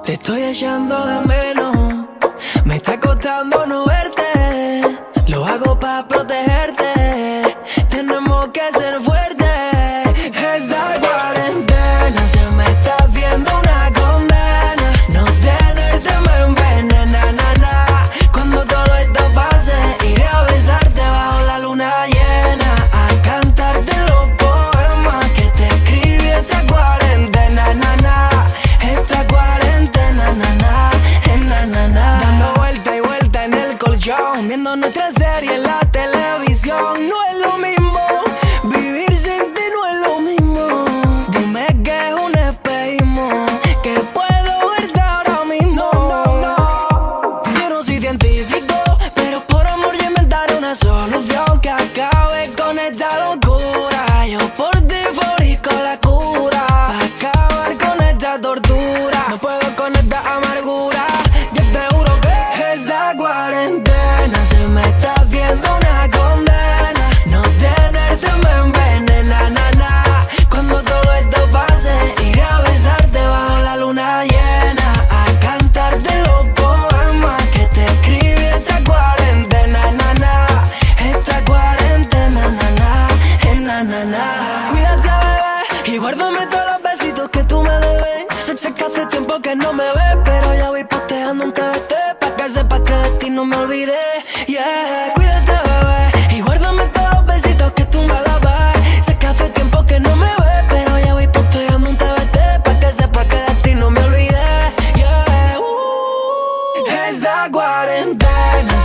Te estoy echando de menos, me está costando no verte. Lo hago pa' protegerte, tenemos que ser fuertes. Esta cuarentena se me está haciendo una condena. No tenerte me envenena, na, na. Cuando todo esto pase, iré a besarte bajo la luna llena, a cantarte los poemas que te escribí esta cuarentena, na, na. Esta cuarentena, na, na, na, na, na. Dando vuelta y vuelta en el colchón, viendo nuestra serie en la televisión. No es lo mismo, vivir sin ti no es lo mismo. Dime que es un espejismo, que puedo verte ahora mismo. No, no, no. Yo no soy científico, pero por amor yo inventaré una solución que acabe con esta locura. Yo por ti fabrico la cura, pa' acabar con esta tortura. No puedo con esta amargura, yo te juro que esta cuarentena se me está haciendo una condena. No tenerte me envenena, na, na. Cuando todo esto pase, iré a besarte bajo la luna llena, a cantarte los poemas que te escribí esta cuarentena, na, na. Esta cuarentena, na, na, na, na, na. Cuídate, bebé, y guárdame todos los besitos que tú me debes. Sé que hace tiempo que no me ves, pero ya voy posteando un TBT, pa' que sepas que de ti no me olvidé. Yeah, cuídate, bebé, y guárdame todos los besitos que tú me dabas. Sé que hace tiempo que no me ves, pero ya voy posteando un TBT, pa' que sepas que de ti no me olvidé. Yeah, esta cuarentena